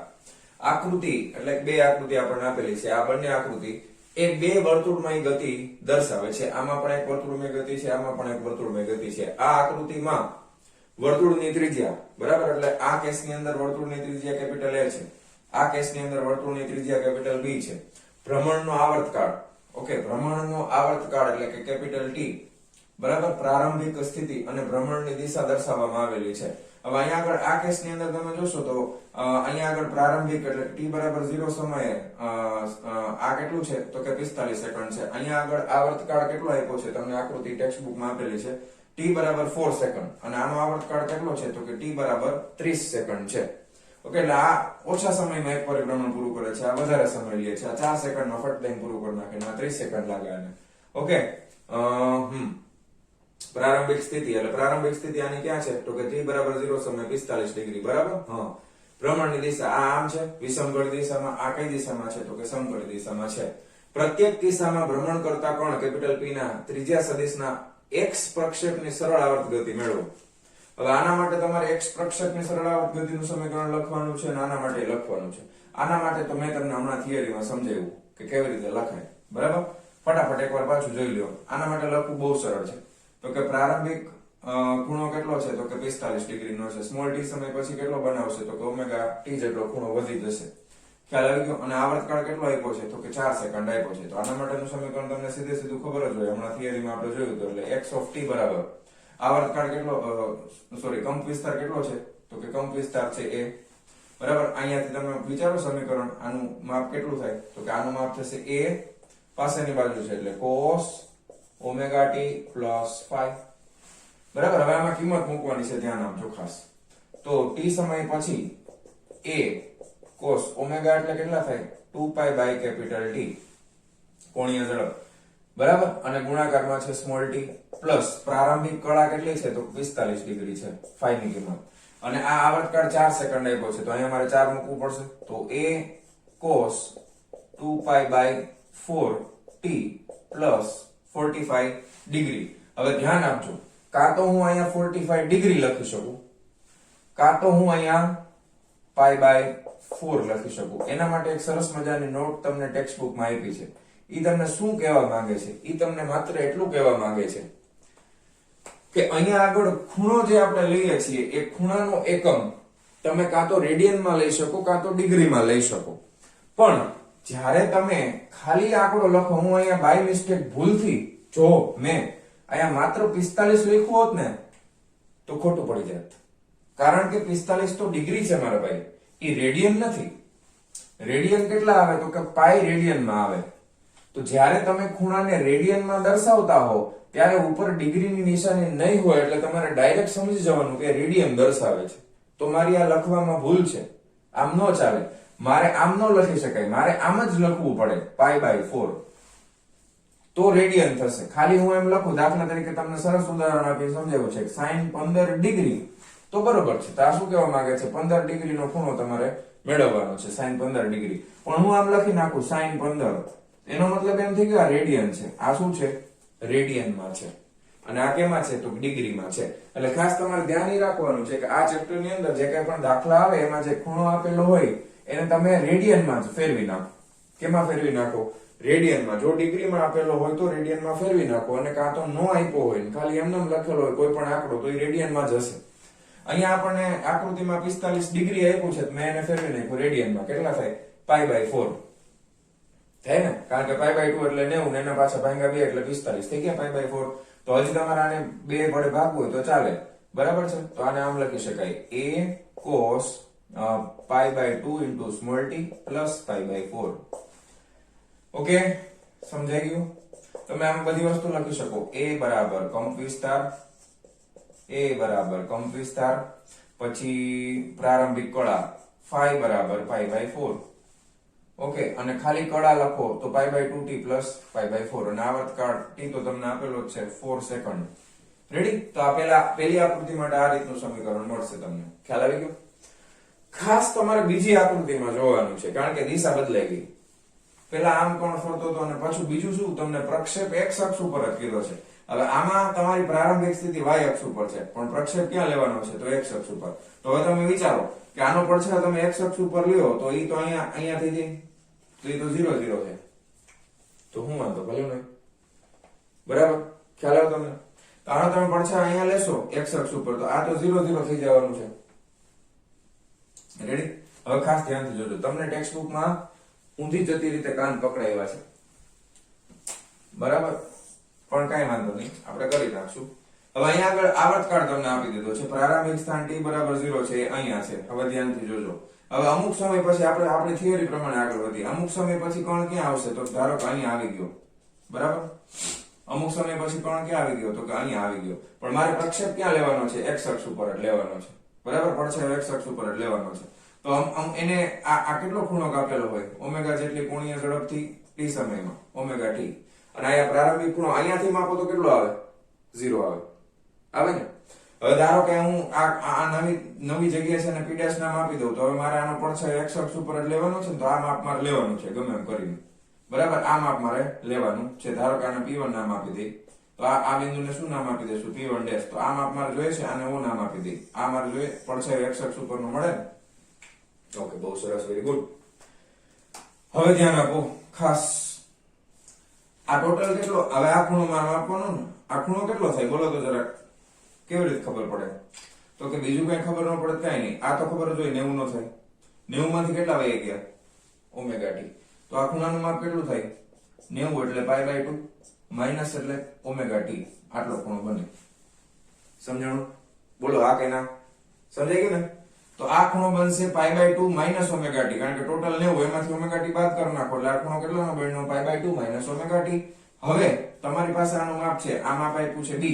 આકૃતિ એટલે બે આકૃતિ આપણને આપેલી છે. આ બંને આકૃતિ એ બે વર્તુળમય ગતિ દર્શાવે છે. આમાં પણ એક વર્તુળમય ગતિ છે, આમાં પણ એક વર્તુળમય ગતિ છે. આ આકૃતિમાં વર્તુળની ત્રિજ્યા, બરાબર, એટલે આ કેસની અંદર વર્તુળની ત્રિજ્યા કેપિટલ A છે, આ કેસની અંદર વર્તુળની ત્રિજ્યા કેપિટલ B છે. ભ્રમણનો આવર્તકાળ, ઓકે, ભ્રમણનો આવર્તકાળ એટલે કે કેપિટલ T, બરાબર, પ્રારંભિક સ્થિતિ અને ભ્રમણની દિશા દર્શાવવામાં આવેલી છે. હવે અહીંયા આગળ આ કેસની અંદર તમે જોશો તો અહીંયા આગળ પ્રારંભિક એટલે t બરાબર 0 સમયે આ કેટલું છે તો કે 45 સેકન્ડ છે. અહીંયા આગળ આવર્તકાળ કેટલો આપ્યો છે તમને આકૃતિ ટેક્સ્ટ બુકમાં આપેલી છે, t બરાબર 4 સેકન્ડ, અને આનો આવર્તકાળ કેટલો છે તો કે t બરાબર 30 સેકન્ડ છે. ઓકે, એટલે આ ઓછા સમયમાં એક પરિભ્રમણ પૂરું કરે છે, આ વધારે સમય લે છે, આ 4 સેકન્ડમાં ફટ દઈને પૂરું કરી નાખે, આ 30 સેકન્ડ લાગે આને. ઓકે, પ્રારંભિક સ્થિતિ એટલે પ્રારંભિક સ્થિતિ આની ક્યાં છે તો કે t બરાબર 0 સમય 45 ડિગ્રી, બરાબર. ભ્રમણની દિશા આ આમ છે, વિષમગળ દિશામાં, આ કઈ દિશામાં છે તો કે સમગળ દિશામાં છે. પ્રત્યેક કિસ્સામાં ભ્રમણ કરતા કોણ કેપિટલ P ના ત્રિજ્યા સદિશના x પ્રક્ષેપની સરળ આવર્ત ગતિ મેળવો. હવે આના માટે તમારે x પ્રક્ષેપની સરળ આવર્ત ગતિનું સમીકરણ લખવાનું છે અને આના માટે લખવાનું છે. આના માટે તો મેં તમને હમણાં થિયરીમાં સમજાવ્યું કે કેવી રીતે લખાય, બરાબર. ફટાફટ એકવાર પાછું જોઈ લો. આના માટે લખવું બહુ સરળ છે. તો કે પ્રારંભિક ખૂણો કેટલો છે તો કે 45 ડિગ્રીનો છે. સ્મોલ t સમય પછી કેટલો બનાવશે તો કે ઓમેગા t જેટલો ખૂણો વધી જશે. ખ્યાલ આવી ગયો. અને આવર્તકાળ કેટલો આપ્યો છે તો કે 4 સેકન્ડ આપ્યો છે. તો આના માટેનું સમીકરણ તમને સીધે સીધું ખબર જ હોય, હમણાં થિયરીમાં આપણે જોયું તો, એટલે x of t બરાબર આવર્તકાળ કેટલો કંપ વિસ્તાર કેટલો છે તો કે કંપ વિસ્તાર છે a, બરાબર. અહીંયાથી તમે વિચારો સમીકરણ, આનું માપ કેટલું થાય તો કે આનું માપ થશે a પાસેની બાજુ છે એટલે cos ઓમેગા t પ્લસ 5, બરાબર. હવે આમાં કિંમત મૂકવાની છે, ધ્યાન આપજો ખાસ. તો t સમય પછી a cos ઓમેગા એટલે કેટલા થાય 2 પાઈ બાય કેપિટલ T, કોણીય ઝડપ, બરાબર, અને ગુણાકારમાં છે સ્મોલ t પ્લસ પ્રારંભિક કળા કેટલી છે તો 45 ડિગ્રી છે phi ની કિંમત, અને આ આવર્તકાળ 4 સેકન્ડ આપ્યો છે તો અહીંયા મારે 4 મૂકવું પડશે, તો a cos 2π/4t plus 45 degree. હવે ધ્યાન આપજો, કાં તો હું અહીંયા 45 ડિગ્રી લખી શકું, કાં તો હું અહીંયા π/4 લખી શકું. એના માટે એક સરસ મજાની નોટ તમને ટેક્સ્ટ બુકમાં આપી છે. ઈ તમને શું કહેવા માંગે છે? ઈ તમને માત્ર એટલું કહેવા માંગે છે કે અહીંયા આગળ ખૂણો જે આપણે લઈએ છીએ એ ખૂણાનો એકમ તમે કાં તો રેડિયનમાં લઈ શકો કાં તો ડિગ્રીમાં લઈ શકો, પણ જ્યારે તમે ખાલી આંકડો લખો, હું અહીંયા બાય મિસ્ટેક ભૂલથી જો મેં અહીંયા માત્ર 45 લખ્યું હોત ને તો ખોટું પડી જાત, કારણ કે 45 તો ડિગ્રી છે મારા ભાઈ, એ રેડિયન નથી. રેડિયન કેટલા આવે તો કે પાઈ રેડિયનમાં આવે. તો જ્યારે તમે ખૂણાને રેડિયનમાં દર્શાવતા હો ત્યારે ઉપર ડિગ્રીની નિશાની નહીં હોય એટલે તમારે ડાયરેક્ટ સમજી જવાનું કે રેડિયન દર્શાવે છે. તો મારી આ લખવામાં ભૂલ છે, આમ ન ચાલે, મારે આમ ન લખી શકાય, મારે આમ જ લખવું પડે π/4 તો રેડિયન થશે. ખાલી હું એમ લખું, દાખલા તરીકે તમને સરસ ઉદાહરણ આપી સમજાવ્યું છે sin 15 ડિગ્રી તો બરોબર છે, તો આ શું કહેવા માંગે છે 15 ડિગ્રીનો ખૂણો તમારે મેળવવાનો છે sin 15 ડિગ્રી, પણ હું આમ લખી નાખું sin 15, એનો મતલબ એમ થઈ ગયો આ રેડિયન છે, આ શું છે રેડિયનમાં છે, અને આ કેમાં છે તો ડિગ્રીમાં છે. એટલે ખાસ તમારે ધ્યાન એ રાખવાનું છે કે આ ચેપ્ટર ની અંદર જે કઈ પણ દાખલા આવે એમાં જે ખૂણો આપેલો હોય એને તમે રેડિયનમાં જ ફેરવી નાખો. કેમાં ફેરવી નાખો? રેડિયનમાં. જો ડિગ્રીમાં આપેલો હોય તો રેડિયનમાં ફેરવી નાખો, અને કાં તો નો આપ્યો હોય ખાલી એમને લખેલો હોય કોઈ પણ આંકડો તો એ રેડિયનમાં જ હશે. અહીંયા આપણને આકૃતિમાં 45 ડિગ્રી આપ્યું છે, મેં એને ફેરવી નાખ્યું રેડિયનમાં. કેટલા થાય? π/4 થાય ને, કારણ કે π/2 એટલે 90 ને એના પાછા ભાગ્યા 2 એટલે 45 થઈ ગયા π/4. તો હજી તમારે આને 2 વડે ભાગવું હોય તો ચાલે, બરાબર છે. તો આને આમ લખી શકાય a cos π/2 into small t plus π/4. Okay, સમજાઈ ગયું? તમે આમ બધી વસ્તુ લખી શકો. a બરાબર કંપ વિસ્તાર, પછી પ્રારંભિક કળા phi બરાબર π/4. ઓકે, અને ખાલી કળા લખો તો π/2t plus π/4, અને આવર્તકાળ t તો તમને આપેલો જ છે 4 સેકન્ડ. રેડી? તો આ પહેલી આકૃતિ માટે આ રીતનું સમીકરણ મળશે તમને. ખ્યાલ આવી ગયો? ખાસ તમારે બીજી આકૃતિમાં જોવાનું છે, કારણ કે દિશા બદલાઈ ગઈ. પેલા આમ કોણ ફરતો હતો અને પછી બીજું શું, તમને પ્રક્ષેપ x અક્ષ ઉપર જ કીધો છે. હવે આમાં તમારી પ્રારંભિક સ્થિતિ y અક્ષ ઉપર છે, પણ પ્રક્ષેપ ક્યાં લેવાનો છે તો x અક્ષ ઉપર. તો હવે તમે વિચારો કે આનો પડછાયો તમે x અક્ષ ઉપર લ્યો તો ઈ તો અહીંયા થઈ જાય, તો ઈ તો 0 0 છે, તો હું વાંધો ભલે નહીં, બરાબર? ખ્યાલ આવ્યો તમને? તો આનો તમે પડછાયો અહીંયા લેશો x અક્ષ ઉપર તો આ તો 0 0 થઈ જવાનું છે. રેડી? હવે ખાસ ધ્યાનથી જોજો, તમને ટેક્સ્ટ બુકમાં ઊંધી જતી રીતે કાન પકડાવ્યા છે, બરાબર, પણ કઈ વાંધો નહીં, આપણે કરી નાખશું. હવે અહીંયા આગળ આવર્તકાળ તમને આપી દીધો છે, પ્રારંભિક સ્થાન t બરાબર 0 છે, એ અહીંયા છે. હવે ધ્યાનથી જોજો. હવે અમુક સમય પછી આપણે આપણી થિયરી પ્રમાણે આગળ વધીએ. અમુક સમય પછી કોણ ક્યાં આવશે તો ધારો કે અહીંયા આવી ગયો, બરાબર? અમુક સમય પછી કોણ ક્યાં આવી ગયો તો કે અહીંયા આવી ગયો, પણ મારે પ્રક્ષેપ ક્યાં લેવાનો છે? x અક્ષ ઉપર જ લેવાનો છે, બરાબર? પડછાયો x અક્ષ ઉપર જ લેવાનો છે. તો એને આ કેટલો ખૂણો કાપેલો હોય? ઓમેગા જેટલી કોણીય ઝડપથી t સમયમાં ઓમેગા t, અને અહીંયા પ્રારંભિક ખૂણો અહીંયાથી માપો તો કેટલો આવે? 0 આવે ને? હવે ધારો કે હું આ નવી જગ્યા છે અને p' નામ આપી દઉં, તો હવે મારે આનો પડછાયો x અક્ષ ઉપર જ લેવાનો છે, તો આ માપ મારે લેવાનું છે ગમે એમ કરીને, બરાબર? આ માપ મારે લેવાનું છે. ધારો કે આને p1 નામ આપી દઈ, તો આ બિંદુને શું નામ આપી દઈશું? p1'. તો આ માપ મારે જોઈએ છે, આને ઓ નામ આપી દઈ. આ મારે જોઈએ પડછાયો x અક્ષ ઉપરનો મળે ને? ઓકે, બહુ સરસ, વેરી ગુડ. હવે ધ્યાન આપો ખાસ, આ ટોટલ કેટલો? હવે આ ખૂણો મારે માપવાનો ને, આ ખૂણો કેટલો થાય બોલો તો જરાક, કેવી રીતે ખબર પડે? તો કે બીજું કઈ ખબર ન પડે કઈ નહીં, આ તો ખબર જ હોય 90 નો થાય. 90 માંથી કેટલા વહી ગયા? Omega t. તો આ ખૂણાનું માપ કેટલું થાય? 90 એટલે π/2 માઇનસ એટલે ઓમેગા t, આટલો ખૂણો બને. સમજાણું? બોલો આ કે ના? સમજાઈ ગયું ને? તો આ ખૂણો બનશે π/2 માઇનસ ઓમેગા t, કારણ કે ટોટલ 90 એમાંથી ઓમેગા t બાદ કરી નાખો એટલે આ ખૂણો કેટલાનો બન્યો? π/2 માઇનસ ઓમેગા t. હવે તમારી પાસે આનું માપ છે, આ માપ આપ્યું છે d,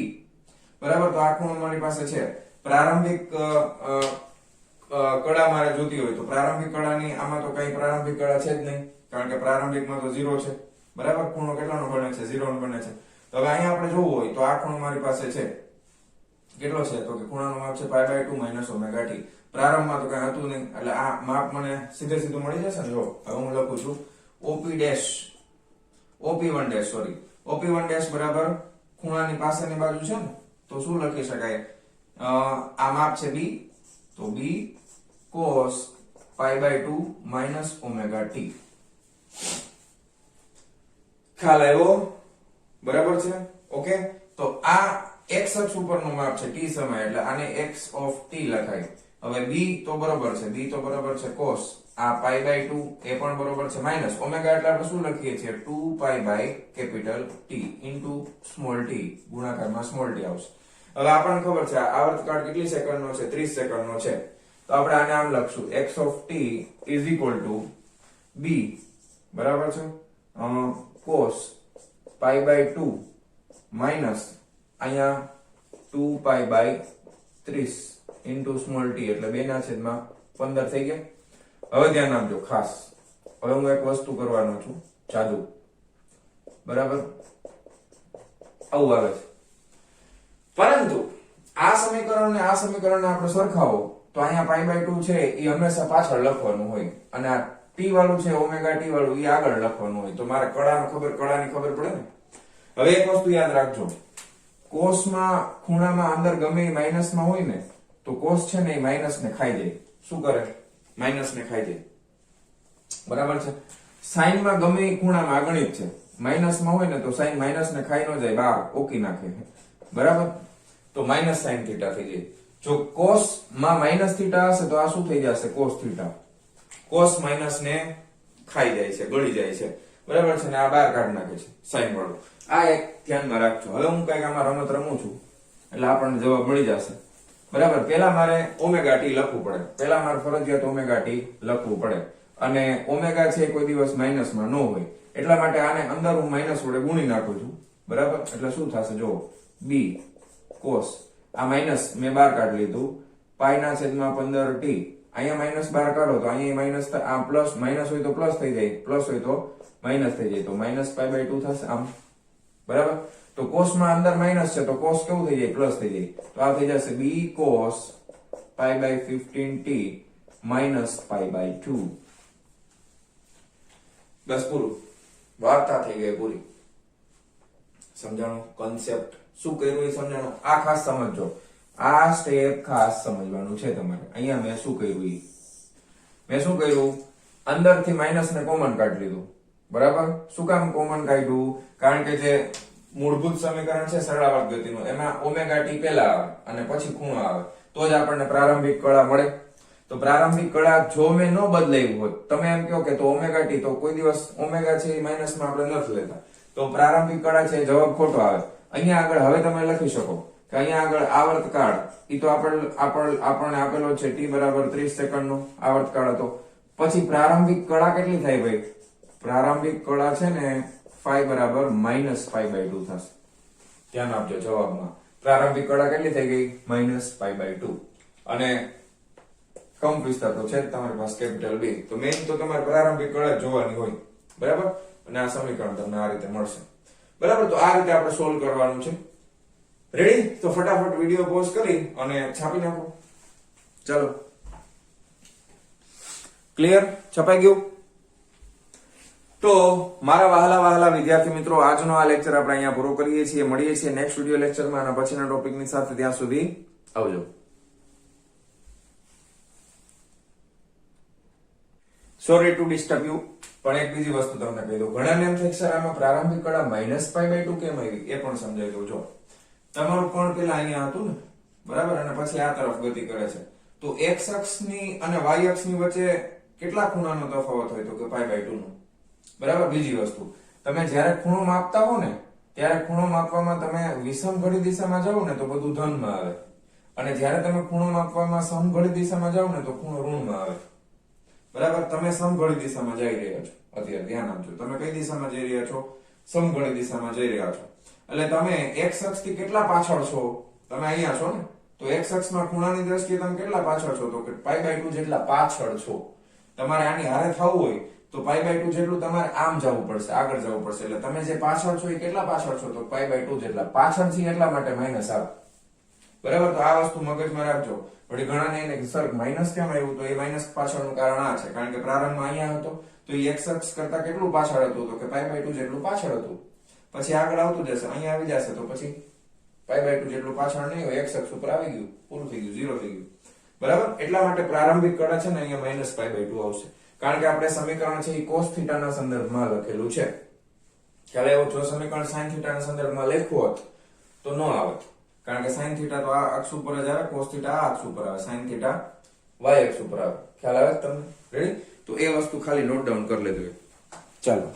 બરાબર? તો આ ખૂણો મારી પાસે છે. પ્રારંભિક કળા મારે જોતી હોય તો પ્રારંભિક કળાની આમાં તો કઈ પ્રારંભિક કળા છે જ નહીં, કારણ કે પ્રારંભિકમાં તો 0 છે, બરાબર, ખૂણો કેટલાનો બને છે? 0 નો બને છે. તો હવે અહીંયા આપણે જોવું હોય તો આ ખૂણો મારી પાસે છે કેટલો છે? તો કે ખૂણાનું માપ છે π/2 - ઓમેગા t. પ્રારંભમાં તો કઈ હતું નહીં એટલે આ માપ મને સીધે સીધું મળી જશે ને. જો હવે હું લખું છું OP1 સોરી OP1 બરાબર ખૂણાની પાસેની બાજુ છે ને, તો શું લખી શકાય? આ માપ છે b, તો b cos π/2 - ઓમેગા t. ખ્યાલ આવ્યો? બરાબર છે. ઓકે, તો આ x અક્ષ ઉપરનું માપ છે t સમય એટલે આને x of t લખાય. હવે b તો બરાબર છે, b તો બરાબર છે cos આ π/2 એ પણ બરાબર છે માઈનસ ઓમેગા એટલે આપણે શું લખીએ છીએ? 2π/T into સ્મોલ t ગુણાકારમાં સ્મોલ t આવશે. હવે આપણને ખબર છે આવર્તકાળ કેટલી સેકન્ડનો છે? 30 સેકન્ડનો છે. તો આપણે આને આમ લખશું x of t is equal to b બરાબર છે cos π/2 માઈનસ અહીંયા 2π/30 into સ્મોલ t એટલે 2/15 થઈ ગયા. હવે ધ્યાન આપજો ખાસ, હવે હું એક વસ્તુ કરવાનો છું, જાદુ. બરાબર, આવું આવે છે. પરંતુ આ સમીકરણને આપણે સરખાવો તો અહીંયા π/2 છે એ હંમેશા પાછળ લખવાનું હોય અને આ t વાળું છે ઓમેગા t વાળું એ આગળ લખવાનું હોય. તો મારે કળાની ખબર પડે ને. હવે એક વસ્તુ યાદ રાખજો, કોસમાં ખૂણામાં અંદર ગમે એ માઈનસમાં હોય ને તો કોસ છે ને એ માઈનસ ને ખાઈ જાય. શું કરે? માઈનસ ને ખાઈ જાય. બરાબર છે. સાઈન માં ગમે એ ખૂણામાં ગણિત છે, માઈનસ માં હોય ને તો સાઈન માઈનસ ને ખાઈ ન જાય, બહાર ઓકી નાખે. બરાબર, તો માઈનસ સાઈન થીટા થઈ જાય. જો કોસ માં માઈનસ થીટા હશે તો આ શું થઈ જશે? Cos theta. કોસ માઈનસ ને ખાઈ જાય છે, ગળી જાય છે. બરાબર છે ને, આ બહાર કાઢી નાખે છે સાઈન વાળું. આ એક ધ્યાનમાં રાખજો. હવે હું કઈક આમાં રમત રમું છું એટલે આપણને જવાબ મળી જશે. બરાબર, પેલા મારે ઓમેગા ટી લખવું પડે, પેલા મારે ફરજિયાત ઓમેગા ટી લખવું પડે અને ઓમેગા છે કોઈ દિવસ માઈનસમાં ન હોય એટલા માટે આને અંદર હું માઈનસ વડે ગુણી નાખું છું. બરાબર, એટલે શું થશે? જો b cos આ માઈનસ મેં બહાર કાઢી લીધું π/15t. અહીંયા માઈનસ બહાર કાઢો તો અહીંયા માઈનસ, આ પ્લસ માઈનસ હોય તો પ્લસ થઈ જાય, પ્લસ હોય તો માઈનસ થઈ જાય, તો -π/2 થશે આમ. બરાબર, તો cos માં અંદર માઈનસ છે તો cos કેવું થઈ જાય? પ્લસ થઈ જાય. તો આ થઈ જશે b cos π/15t -π/2. બસ પૂરું, વાર્તા થઈ ગઈ પૂરી. સમજાણું? કોન્સેપ્ટ શું કર્યું એ સમજાણું? આ ખાસ સમજજો, આ સ્ટેપ ખાસ સમજવાનું છે તમારે. અહીંયા મેં શું કર્યું? અંદરથી માઈનસ ને કોમન કાઢી લીધું. બરાબર, શું કામ કોમન કાઢ્યું? કારણ કે જે મૂળભૂત સમીકરણ છે સરળાવર્ત ગતિનું એમાં ઓમેગા ટી પહેલા આવે અને પછી ખૂણો આવે તો જ આપણને પ્રારંભિક કળા મળે. તો પ્રારંભિક કળા જો મેં ન બદલાવી હોત, તમે એમ કહો કે તો ઓમેગા ટી, તો કોઈ દિવસ ઓમેગા છે એ માઈનસમાં આપણે નથી લેતા, તો પ્રારંભિક કળા છે જવાબ ખોટો આવે. અહીંયા આગળ હવે તમે લખી શકો કે અહીંયા આગળ આવર્તકાળ ઈ તો આપણને આપેલો છે t બરાબર 30 સેકન્ડનો આવર્તકાળ હતો. પછી પ્રારંભિક કળા કેટલી થાય ભાઈ? પ્રારંભિક કળા છે ને phi બરાબર -π/2 થશે. ધ્યાન આપજો જવાબમાં. પ્રારંભિક કળા કેટલી થઈ ગઈ? -π/2. અને કંપ વિસ્તાર તો છે જ તમારી પાસે કેપિટલ B. તો મેઇન તો તમારે પ્રારંભિક કળા જોવાની હોય. બરાબર, અને આ સમીકરણ તમને આ રીતે મળશે. બરાબર, તો આ રીતે આપણે સોલ્વ કરવાનું છે. રેડી? તો ફટાફટ વિડિયો પોઝ કરી અને છાપી નાખો. ચાલો, ક્લિયર? છપાઈ ગયું? તો મારા વહાલા વિદ્યાર્થી મિત્રો, આજનો આ લેક્ચર આપણે અહીંયા પૂરો કરીએ છીએ. મળીએ છીએ નેક્સ્ટ વિડિયો લેક્ચરમાં અને પછીના ટોપિકની સાથે. ત્યાં સુધી આવજો. સોરી ટુ ડિસ્ટર્બ યુ, પણ એક બીજી વસ્તુ તમને કહી દઉં. ઘણાને એમ થાય સર આમાં પ્રારંભિક કળા -π/2 કેમ આવી? એ પણ સમજાવી દઉં. જો તમારું કોણ પેલા અહીંયા હતું ને, બરાબર, અને પછી આ તરફ ગતિ કરે છે, તો x અક્ષની અને y અક્ષની વચ્ચે કેટલા ખૂણાનો તફાવત હોય? તો કે π/2 નો. બરાબર, બીજી વસ્તુ, તમે જ્યારે ખૂણો માપતા હો ને ત્યારે ખૂણો માપવામાં તમે વિષમ ઘડી દિશામાં જાઓ ને તો બધું ધનમાં આવે, અને જ્યારે તમે ખૂણો માપવામાં સમઘડી દિશામાં જાઓ ને તો ખૂણો ઋણમાં આવે. બરાબર, તમે સમઘડી દિશામાં જઈ રહ્યા છો અત્યારે, ધ્યાન આપજો. તમે કઈ દિશામાં જઈ રહ્યા છો? સમઘડી દિશામાં જઈ રહ્યા છો. એટલે તમે x અક્ષથી કેટલા પાછળ છો? તમે અહીંયા છો ને, તો x અક્ષમાં ખૂણાની દ્રષ્ટિએ તમે કેટલા પાછળ છો? તો કે π/2 જેટલા પાછળ છો. તમારે આની હારે થવું હોય તો પાઈ બાય 2 જેટલું તમારે આમ જવું પડશે, આગળ જવું પડશે. એટલે તમે જે પાછળ છો એ કેટલા પાછળ છો? તો પાઈ બાય 2 જેટલા પાછળ છે, એટલા માટે માઇનસ આવે. બરાબર? તો આ વસ્તુ મગજમાં રાખજો. વળી ઘણા ને કે સર માઇનસ કેમ આવ્યું? તો એ માઇનસ પાછળનું કારણ આ છે, કારણ કે પ્રારંભમાં અહીંયા હતો તો એ x અક્ષ કરતા કેટલું પાછળ હતું? તો કે પાઈ બાય 2 જેટલું પાછળ હતું. પછી આગળ આવતું જશે, અહીંયા આવી જશે તો પછી પાઈ બાય 2 જેટલું પાછળ નહીં હોય, x અક્ષ ઉપર આવી ગયું, પૂરું થઈ ગયું, 0 થઈ ગયું. બરાબર? એટલા માટે પ્રારંભિક કળ છે ને અહીંયા માઇનસ પાઈ બાય 2 આવશે, કારણ કે આપણે સમીકરણ છે એ cos θ ના સંદર્ભમાં લખેલું છે. ખ્યાલ આવ્યો? જો સમીકરણ sin θ ના સંદર્ભમાં લખ્યું હોત તો ન આવત, કારણ કે sin θ તો આ અક્ષ ઉપર જ આવે, cos θ આ અક્ષ ઉપર આવે, sin θ y અક્ષ ઉપર આવે. ખ્યાલ આવે તમને? રેડી? તો એ વસ્તુ ખાલી નોટ ડાઉન કરી લેજો. ચાલો.